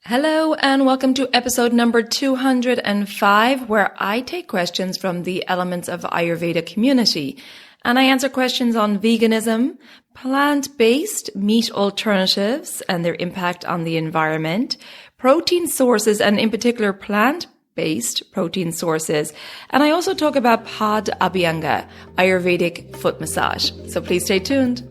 Hello and welcome to episode number 205, where I take questions from the Elements of Ayurveda community. And I answer questions on veganism, plant-based meat alternatives and their impact on the environment, protein sources and in particular plant-based protein sources. And I also talk about Padabhyanga, Ayurvedic foot massage. So please stay tuned.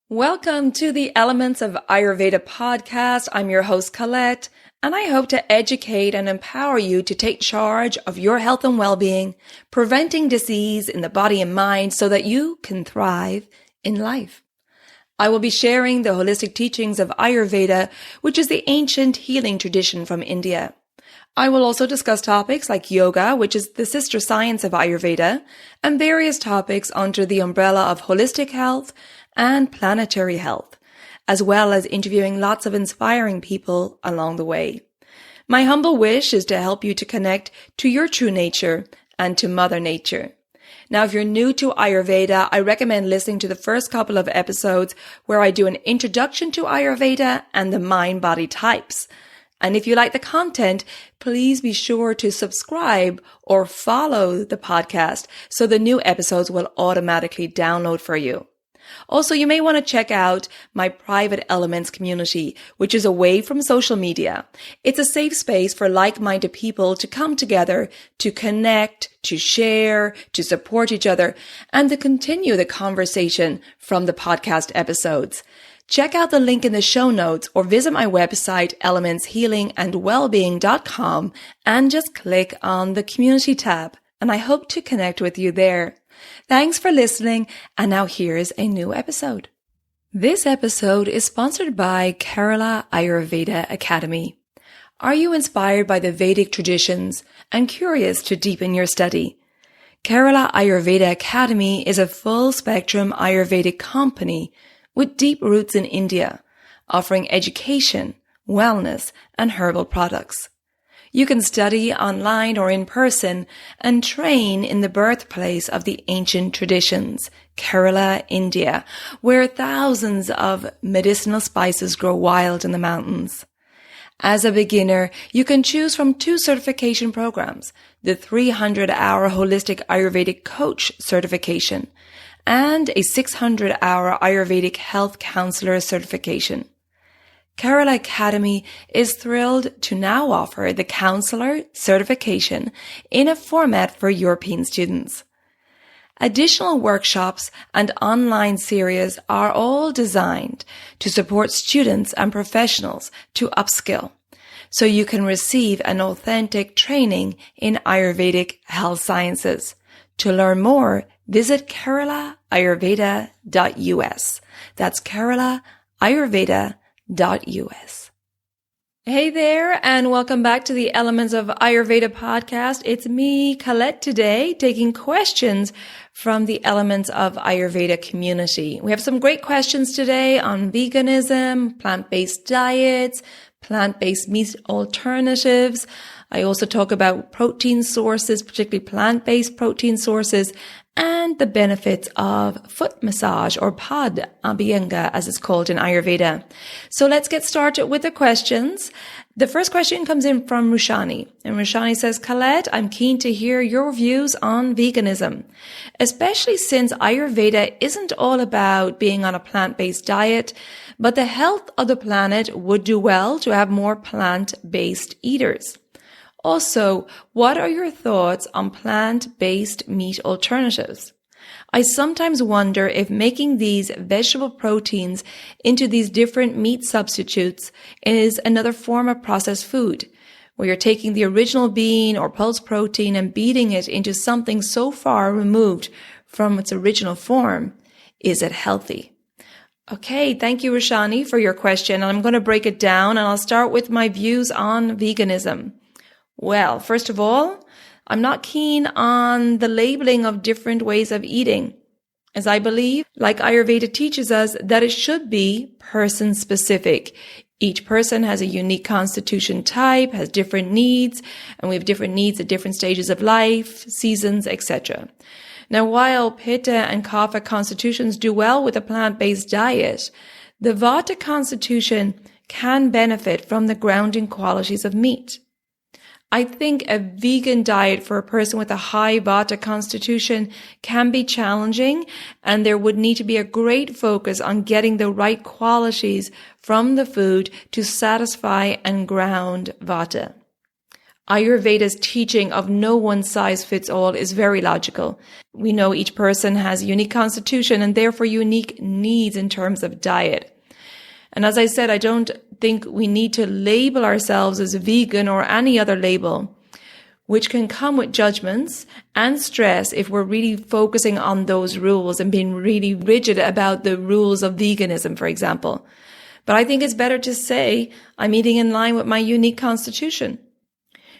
Welcome to the Elements of Ayurveda podcast. I'm your host, Colette, and I hope to educate and empower you to take charge of your health and well-being, preventing disease in the body and mind so that you can thrive in life. I will be sharing the holistic teachings of Ayurveda, which is the ancient healing tradition from India. I will also discuss topics like yoga, which is the sister science of Ayurveda, and various topics under the umbrella of holistic health and planetary health, as well as interviewing lots of inspiring people along the way. My humble wish is to help you to connect to your true nature and to Mother Nature. Now, if you're new to Ayurveda, I recommend listening to the first couple of episodes where I do an introduction to Ayurveda and the mind-body types. And if you like the content, please be sure to subscribe or follow the podcast so the new episodes will automatically download for you. Also, you may want to check out my private Elements community, which is away from social media. It's a safe space for like-minded people to come together, to connect, to share, to support each other, and to continue the conversation from the podcast episodes. Check out the link in the show notes or visit my website, elementshealingandwellbeing.com, and just click on the community tab. And I hope to connect with you there. Thanks for listening, and now here's a new episode. This episode is sponsored by Kerala Ayurveda Academy. Are you inspired by the Vedic traditions and curious to deepen your study? Kerala Ayurveda Academy is a full-spectrum Ayurvedic company with deep roots in India, offering education, wellness, and herbal products. You can study online or in person and train in the birthplace of the ancient traditions, Kerala, India, where thousands of medicinal spices grow wild in the mountains. As a beginner, you can choose from 2 certification programs, the 300-hour Holistic Ayurvedic Coach certification and a 600-hour Ayurvedic Health Counselor certification. Kerala Academy is thrilled to now offer the counselor certification in a format for European students. Additional workshops and online series are all designed to support students and professionals to upskill, so you can receive an authentic training in Ayurvedic health sciences. To learn more, visit keralaayurveda.us. That's keralaayurveda.us. Hey there, and welcome back to the Elements of Ayurveda podcast. It's me, Colette, today, taking questions from the Elements of Ayurveda community. We have some great questions today on veganism, plant-based diets, plant-based meat alternatives. I also talk about protein sources, particularly plant-based protein sources, and the benefits of foot massage, or Padabhyanga as it's called in Ayurveda. So let's get started with the questions. The first question comes in from Rushani, and Rushani says, Colette, I'm keen to hear your views on veganism, especially since Ayurveda isn't all about being on a plant-based diet, but the health of the planet would do well to have more plant-based eaters. Also, what are your thoughts on plant-based meat alternatives? I sometimes wonder if making these vegetable proteins into these different meat substitutes is another form of processed food, where you're taking the original bean or pulse protein and beating it into something so far removed from its original form. Is it healthy? Okay, thank you, Rushani, for your question. I'm going to break it down, and I'll start with my views on veganism. Well, first of all, I'm not keen on the labeling of different ways of eating, as I believe, like Ayurveda teaches us, that it should be person-specific. Each person has a unique constitution type, has different needs, and we have different needs at different stages of life, seasons, etc. Now, while Pitta and Kapha constitutions do well with a plant-based diet, the Vata constitution can benefit from the grounding qualities of meat. I think a vegan diet for a person with a high Vata constitution can be challenging, and there would need to be a great focus on getting the right qualities from the food to satisfy and ground Vata. Ayurveda's teaching of no one size fits all is very logical. We know each person has a unique constitution and therefore unique needs in terms of diet. And as I said, I don't think we need to label ourselves as a vegan or any other label, which can come with judgments and stress if we're really focusing on those rules and being really rigid about the rules of veganism, for example. But I think it's better to say, I'm eating in line with my unique constitution.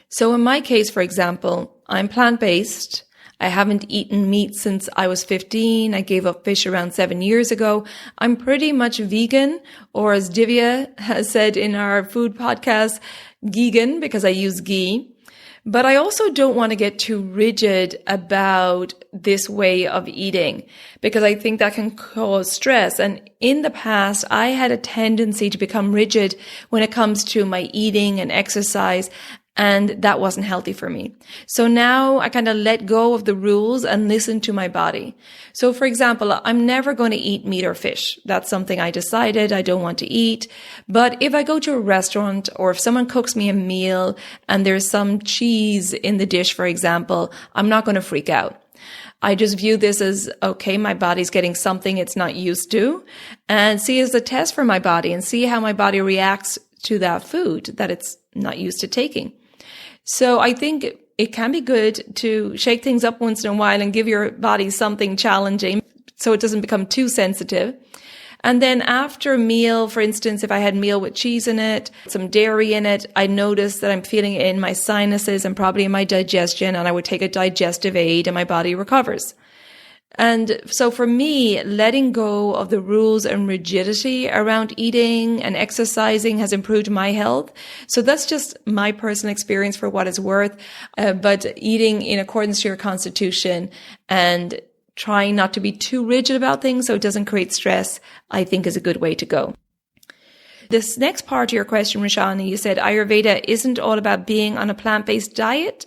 So in my case, for example, I'm plant-based. I haven't eaten meat since I was 15. I gave up fish around 7 years ago. I'm pretty much vegan, or as Divya has said in our food podcast, geegan, because I use ghee. But I also don't want to get too rigid about this way of eating, because I think that can cause stress. And in the past, I had a tendency to become rigid when it comes to my eating and exercise, and that wasn't healthy for me. So now I kind of let go of the rules and listen to my body. So for example, I'm never going to eat meat or fish. That's something I decided I don't want to eat. But if I go to a restaurant or if someone cooks me a meal and there's some cheese in the dish, for example, I'm not going to freak out. I just view this as, okay, my body's getting something it's not used to, and see it as a test for my body and see how my body reacts to that food that it's not used to taking. So I think it can be good to shake things up once in a while and give your body something challenging so it doesn't become too sensitive. And then after a meal, for instance, if I had meal with cheese in it, some dairy in it, I noticed that I'm feeling it in my sinuses and probably in my digestion, and I would take a digestive aid and my body recovers. And so for me, letting go of the rules and rigidity around eating and exercising has improved my health. So that's just my personal experience for what it's worth. But eating in accordance to your constitution and trying not to be too rigid about things so it doesn't create stress, I think is a good way to go. This next part of your question, Rashani, you said Ayurveda isn't all about being on a plant-based diet,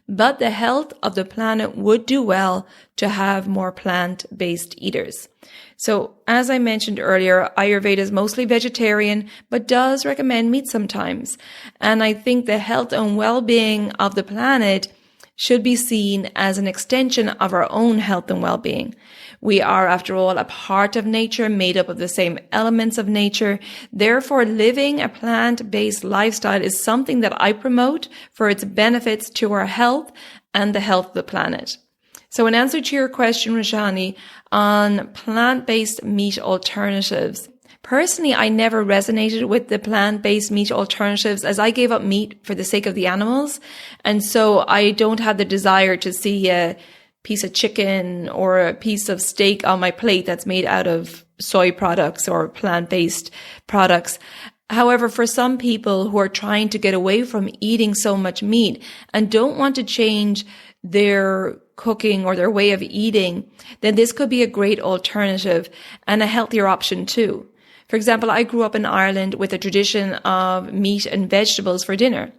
but the health of the planet would do well to have more plant-based eaters. So as I mentioned earlier, Ayurveda is mostly vegetarian, but does recommend meat sometimes. And I think the health and well-being of the planet should be seen as an extension of our own health and well-being. We are, after all, a part of nature, made up of the same elements of nature. Therefore, living a plant-based lifestyle is something that I promote for its benefits to our health and the health of the planet. So in answer to your question, Rashani, on plant-based meat alternatives, personally, I never resonated with the plant-based meat alternatives as I gave up meat for the sake of the animals. And so I don't have the desire to see a piece of chicken or a piece of steak on my plate that's made out of soy products or plant-based products. However, for some people who are trying to get away from eating so much meat and don't want to change their cooking or their way of eating, then this could be a great alternative and a healthier option too. For example, I grew up in Ireland with a tradition of meat and vegetables for dinner,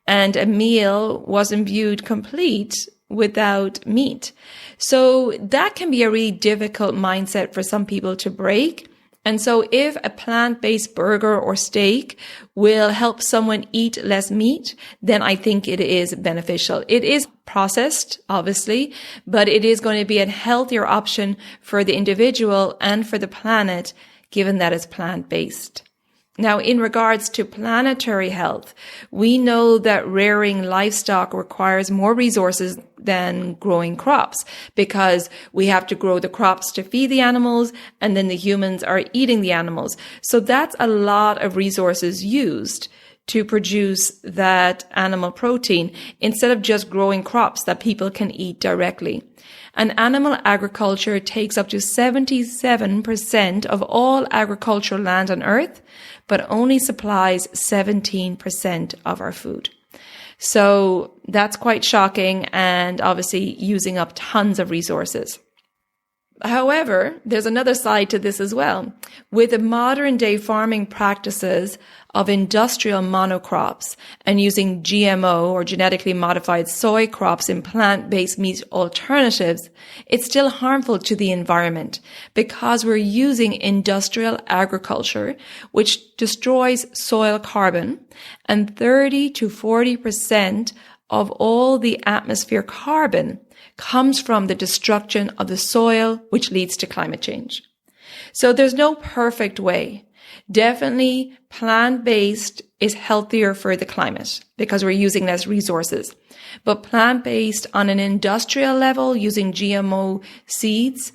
and a meal wasn't viewed complete without meat. So that can be a really difficult mindset for some people to break. And so if a plant-based burger or steak will help someone eat less meat, then I think it is beneficial. It is processed, obviously, but it is going to be a healthier option for the individual and for the planet, given that it's plant-based. Now, in regards to planetary health, we know that rearing livestock requires more resources than growing crops, because we have to grow the crops to feed the animals, and then the humans are eating the animals. So that's a lot of resources used to produce that animal protein instead of just growing crops that people can eat directly. And animal agriculture takes up to 77% of all agricultural land on Earth, but only supplies 17% of our food. So that's quite shocking and obviously using up tons of resources. However, there's another side to this as well. With the modern day farming practices of industrial monocrops and using GMO or genetically modified soy crops in plant-based meat alternatives, it's still harmful to the environment because we're using industrial agriculture, which destroys soil carbon, and 30 to 40% of all the atmosphere carbon comes from the destruction of the soil, which leads to climate change. So there's no perfect way. Definitely plant-based is healthier for the climate because we're using less resources. But plant-based on an industrial level using GMO seeds,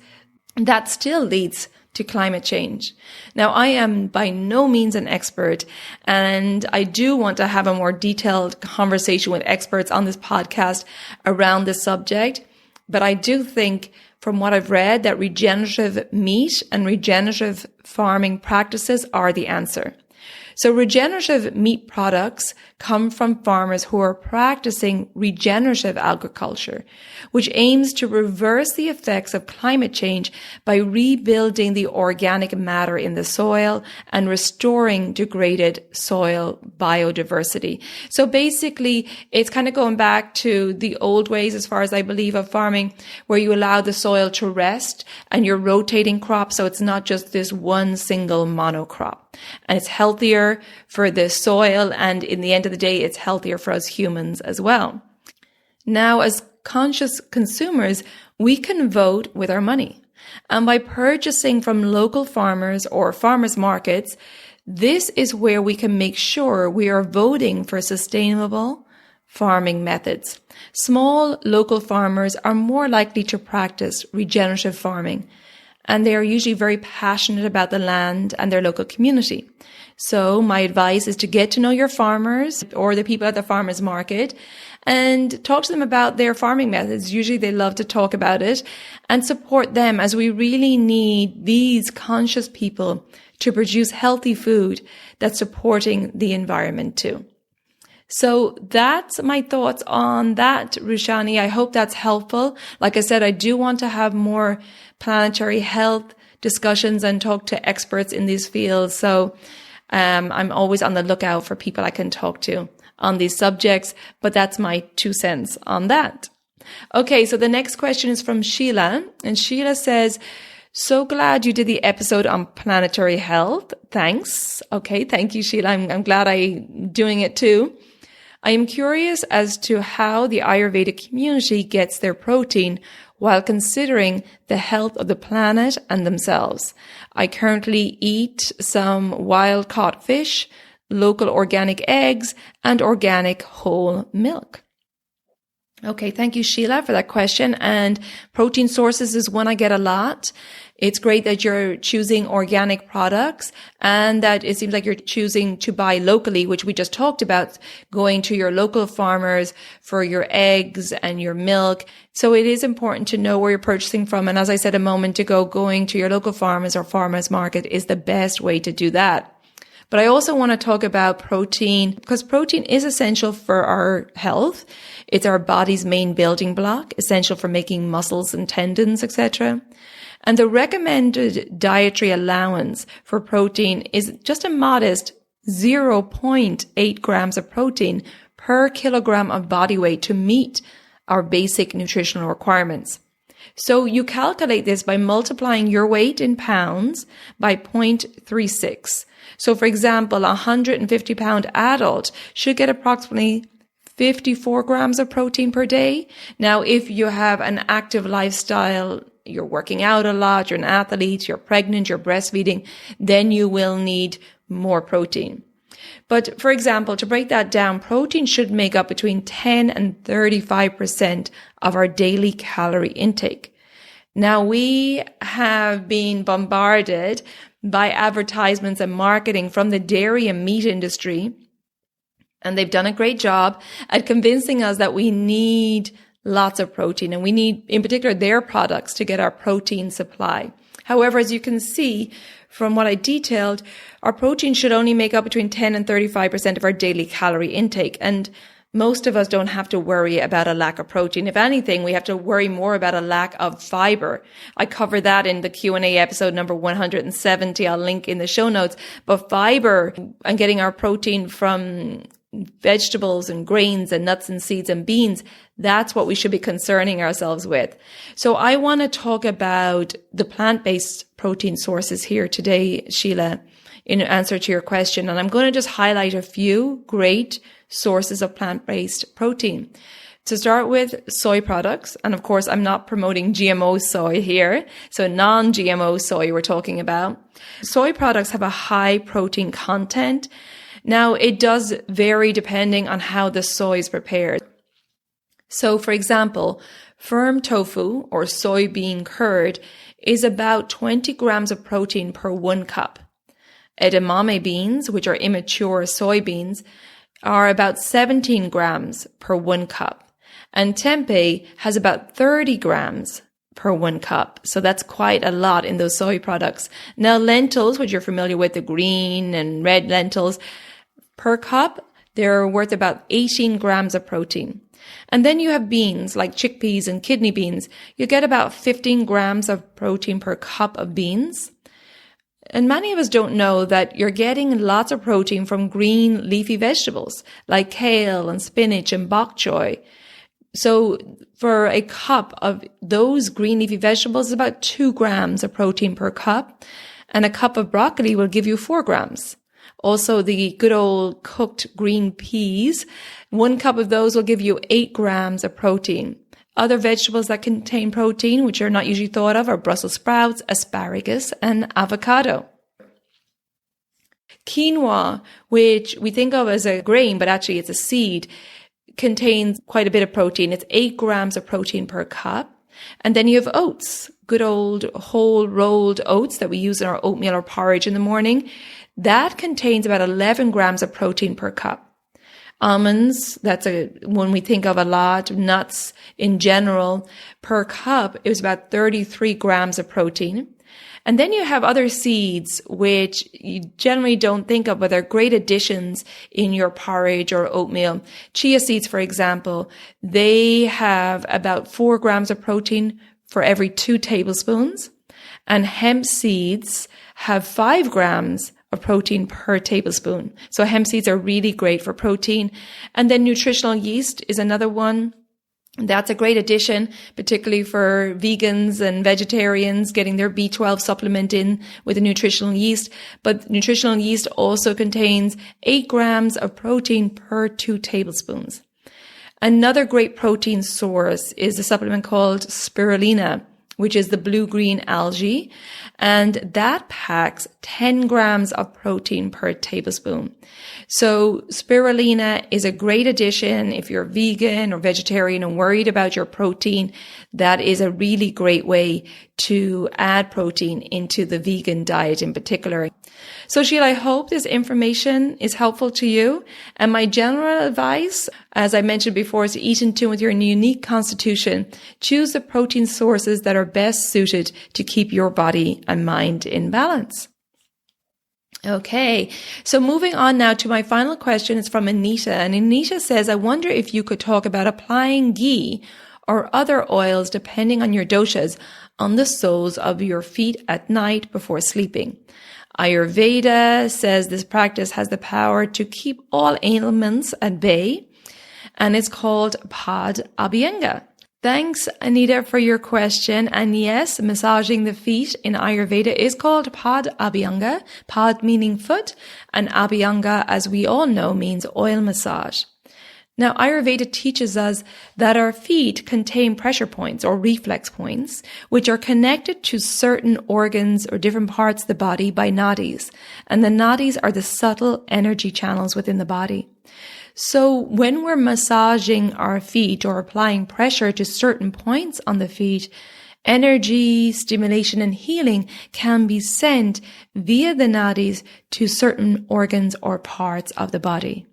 that still leads to climate change. Now, I am by no means an expert, and I do want to have a more detailed conversation with experts on this podcast around this subject. But I do think from what I've read that regenerative meat and regenerative farming practices are the answer. So regenerative meat products come from farmers who are practicing regenerative agriculture, which aims to reverse the effects of climate change by rebuilding the organic matter in the soil and restoring degraded soil biodiversity. So basically, it's kind of going back to the old ways, as far as I believe, of farming, where you allow the soil to rest and you're rotating crops. So it's not just this one single monocrop. And it's healthier for the soil, and in the end of the day, it's healthier for us humans as well. Now, as conscious consumers, we can vote with our money. And by purchasing from local farmers or farmers markets, this is where we can make sure we are voting for sustainable farming methods. Small local farmers are more likely to practice regenerative farming, and they are usually very passionate about the land and their local community. So my advice is to get to know your farmers or the people at the farmers market and talk to them about their farming methods. Usually they love to talk about it, and support them, as we really need these conscious people to produce healthy food that's supporting the environment too. So that's my thoughts on that, Rushani. I hope that's helpful. Like I said, I do want to have more planetary health discussions and talk to experts in these fields. So I'm always on the lookout for people I can talk to on these subjects, but that's my 2 cents on that. Okay, so the next question is from Sheila, and Sheila says, so glad you did the episode on planetary health. Thanks. Okay, thank you, Sheila. I'm glad I'm doing it too. I am curious as to how the Ayurvedic community gets their protein while considering the health of the planet and themselves. I currently eat some wild-caught fish, local organic eggs, and organic whole milk. Okay, thank you, Sheila, for that question. And protein sources is one I get a lot. It's great that you're choosing organic products and that it seems like you're choosing to buy locally, which we just talked about, going to your local farmers for your eggs and your milk. So it is important to know where you're purchasing from. And as I said a moment ago, going to your local farmers or farmers market is the best way to do that. But I also want to talk about protein, because protein is essential for our health. It's our body's main building block, essential for making muscles and tendons, etc. And the recommended dietary allowance for protein is just a modest 0.8 grams of protein per kilogram of body weight to meet our basic nutritional requirements. So you calculate this by multiplying your weight in pounds by 0.36. So for example, a 150-pound adult should get approximately 54 grams of protein per day. Now, if you have an active lifestyle, you're working out a lot, you're an athlete, you're pregnant, you're breastfeeding, then you will need more protein. But for example, to break that down, protein should make up between 10 and 35% of our daily calorie intake. Now, we have been bombarded by advertisements and marketing from the dairy and meat industry, and they've done a great job at convincing us that we need lots of protein, and we need, in particular, their products to get our protein supply. However, as you can see from what I detailed, our protein should only make up between 10 and 35% of our daily calorie intake. And most of us don't have to worry about a lack of protein. If anything, we have to worry more about a lack of fiber. I cover that in the Q&A episode number 170. I'll link in the show notes. But fiber and getting our protein from vegetables and grains and nuts and seeds and beans, that's what we should be concerning ourselves with. So I want to talk about the plant-based protein sources here today, Sheila, in answer to your question. And I'm going to just highlight a few great sources of plant-based protein. To start with, soy products. And of course, I'm not promoting GMO soy here. So non-GMO soy we're talking about. Soy products have a high protein content. Now, it does vary depending on how the soy is prepared. So, for example, firm tofu or soybean curd is about 20 grams of protein per 1 cup. Edamame beans, which are immature soybeans, are about 17 grams per 1 cup. And tempeh has about 30 grams per 1 cup. So that's quite a lot in those soy products. Now, lentils, which you're familiar with, the green and red lentils, per cup, they're worth about 18 grams of protein. And then you have beans like chickpeas and kidney beans. You get about 15 grams of protein per cup of beans. And many of us don't know that you're getting lots of protein from green leafy vegetables like kale and spinach and bok choy. So for a cup of those green leafy vegetables, it's about 2 grams of protein per cup. And a cup of broccoli will give you 4 grams. Also, the good old cooked green peas, 1 cup of those will give you 8 grams of protein. Other vegetables that contain protein, which are not usually thought of, are Brussels sprouts, asparagus, and avocado. Quinoa, which we think of as a grain, but actually it's a seed, contains quite a bit of protein. It's 8 grams of protein per cup. And then you have oats, good old whole rolled oats that we use in our oatmeal or porridge in the morning. That contains about 11 grams of protein per cup. Almonds, that's one we think of a lot. Nuts in general, per cup, it was about 33 grams of protein. And then you have other seeds, which you generally don't think of, but they're great additions in your porridge or oatmeal. Chia seeds, for example, they have about 4 grams of protein for every 2 tablespoons. And hemp seeds have 5 grams of protein per tablespoon. So hemp seeds are really great for protein. And then nutritional yeast is another one. That's a great addition, particularly for vegans and vegetarians getting their B12 supplement in with a nutritional yeast. But nutritional yeast also contains 8 grams of protein per 2 tablespoons. Another great protein source is a supplement called spirulina, which is the blue-green algae, and that packs 10 grams of protein per tablespoon. So spirulina is a great addition if you're vegan or vegetarian and worried about your protein. That is a really great way to add protein into the vegan diet in particular. So Sheila, I hope this information is helpful to you. And my general advice, as I mentioned before, is to eat in tune with your unique constitution. Choose the protein sources that are best suited to keep your body and mind in balance. Okay, so moving on now to my final question. It's from Anita. And Anita says, I wonder if you could talk about applying ghee or other oils, depending on your doshas, on the soles of your feet at night before sleeping. Ayurveda says this practice has the power to keep all ailments at bay, and it's called Padabhyanga. Thanks, Anita, for your question. And yes, massaging the feet in Ayurveda is called Padabhyanga, Pad meaning foot, and Abhyanga, as we all know, means oil massage. Now, Ayurveda teaches us that our feet contain pressure points or reflex points, which are connected to certain organs or different parts of the body by nadis. And the nadis are the subtle energy channels within the body. So when we're massaging our feet or applying pressure to certain points on the feet, energy, stimulation, and healing can be sent via the nadis to certain organs or parts of the body.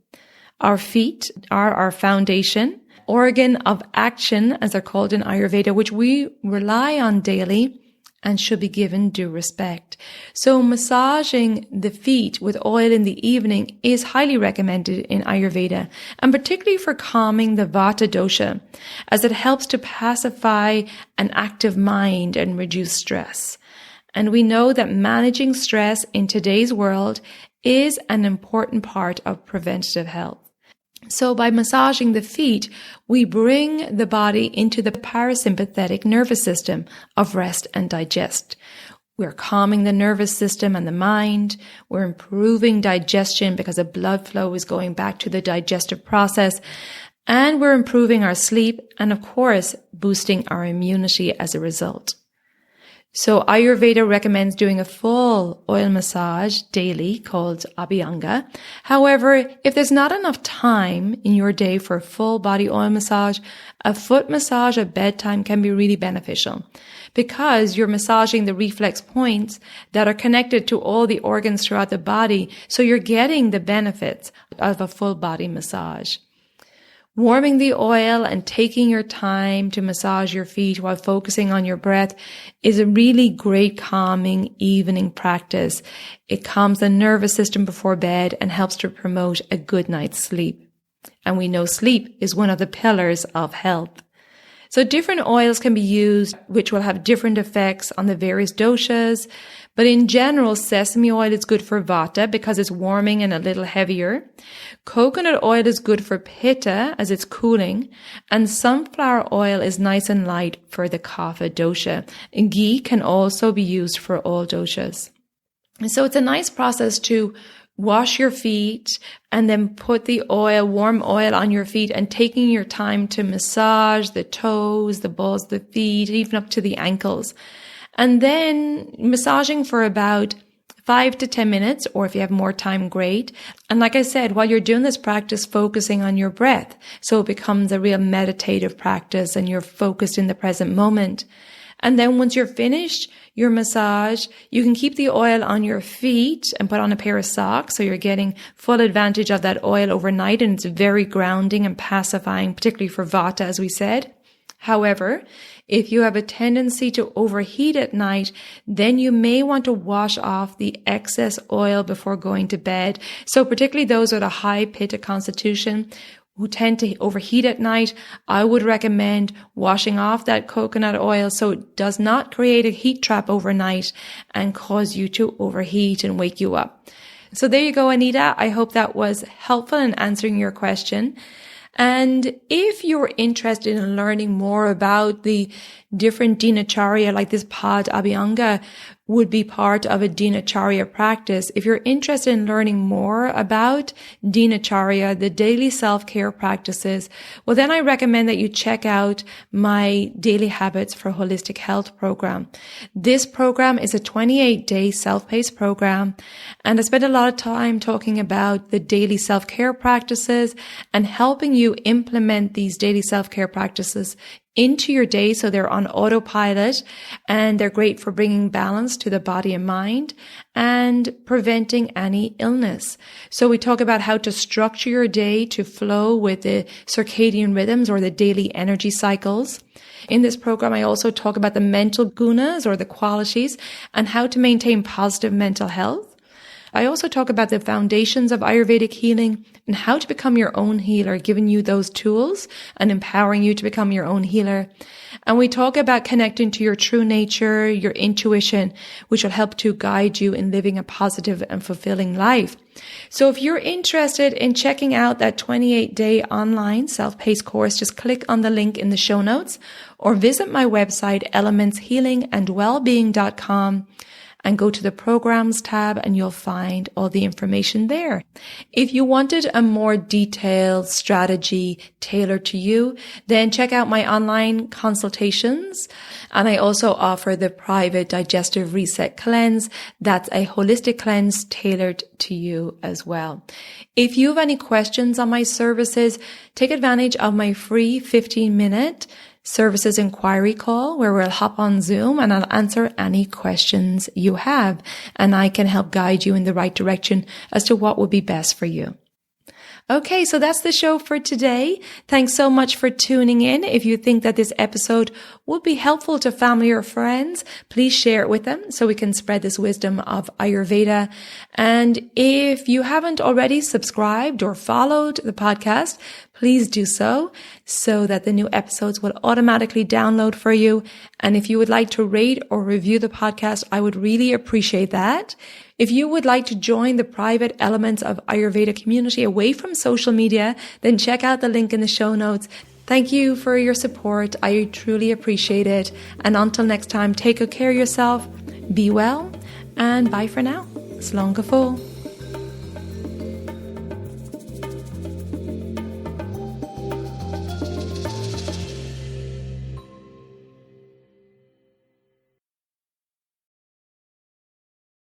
Our feet are our foundation, organ of action, as they're called in Ayurveda, which we rely on daily. and should be given due respect. So massaging the feet with oil in the evening is highly recommended in Ayurveda, and particularly for calming the Vata dosha, as it helps to pacify an active mind and reduce stress. And we know that managing stress in today's world is an important part of preventative health. So by massaging the feet, we bring the body into the parasympathetic nervous system of rest and digest. We're calming the nervous system and the mind. We're improving digestion because the blood flow is going back to the digestive process. And we're improving our sleep and, of course, boosting our immunity as a result. So Ayurveda recommends doing a full oil massage daily called Padabhyanga. However, if there's not enough time in your day for a full body oil massage, a foot massage at bedtime can be really beneficial because you're massaging the reflex points that are connected to all the organs throughout the body. So you're getting the benefits of a full body massage. Warming the oil and taking your time to massage your feet while focusing on your breath is a really great calming evening practice. It calms the nervous system before bed and helps to promote a good night's sleep. And we know sleep is one of the pillars of health. So different oils can be used, which will have different effects on the various doshas. But in general, sesame oil is good for Vata because it's warming and a little heavier. Coconut oil is good for Pitta as it's cooling. And sunflower oil is nice and light for the Kapha dosha. And ghee can also be used for all doshas. And so it's a nice process to wash your feet and then put the oil, warm oil on your feet and taking your time to massage the toes, the balls of the feet, even up to the ankles. And then massaging for about 5 to 10 minutes, or if you have more time, great. And like I said, while you're doing this practice, focusing on your breath. So it becomes a real meditative practice and you're focused in the present moment. And then once you're finished your massage, you can keep the oil on your feet and put on a pair of socks. So you're getting full advantage of that oil overnight, and it's very grounding and pacifying, particularly for Vata, as we said. However, if you have a tendency to overheat at night, then you may want to wash off the excess oil before going to bed. So particularly those with a high Pitta constitution who tend to overheat at night, I would recommend washing off that coconut oil so it does not create a heat trap overnight and cause you to overheat and wake you up. So there you go, Anita. I hope that was helpful in answering your question. And if you're interested in learning more about the different dinacharya, like this Padabhyanga would be part of a dinacharya practice. If you're interested in learning more about dinacharya, the daily self-care practices, well, then I recommend that you check out my Daily Habits for Holistic Health program. This program is a 28-day self-paced program, and I spend a lot of time talking about the daily self-care practices and helping you implement these daily self-care practices into your day so they're on autopilot, and they're great for bringing balance to the body and mind and preventing any illness. So we talk about how to structure your day to flow with the circadian rhythms or the daily energy cycles. In this program, I also talk about the mental gunas or the qualities and how to maintain positive mental health. I also talk about the foundations of Ayurvedic healing and how to become your own healer, giving you those tools and empowering you to become your own healer. And we talk about connecting to your true nature, your intuition, which will help to guide you in living a positive and fulfilling life. So if you're interested in checking out that 28-day online self-paced course, just click on the link in the show notes or visit my website, elementshealingandwellbeing.com. and go to the programs tab and you'll find all the information there. If you wanted a more detailed strategy tailored to you, then check out my online consultations. And I also offer the private Digestive Reset Cleanse. That's a holistic cleanse tailored to you as well. If you have any questions on my services, take advantage of my free 15-minute Services Enquiry Call, where we'll hop on Zoom and I'll answer any questions you have, and I can help guide you in the right direction as to what would be best for you. Okay, so that's the show for today. Thanks so much for tuning in. If you think that this episode would be helpful to family or friends, please share it with them so we can spread this wisdom of Ayurveda. And if you haven't already subscribed or followed the podcast, please do so that the new episodes will automatically download for you. And if you would like to rate or review the podcast, I would really appreciate that. If you would like to join the private Elements of Ayurveda community away from social media, then check out the link in the show notes. Thank you for your support. I truly appreciate it. And until next time, take good care of yourself, be well, and bye for now. Slán go fóill.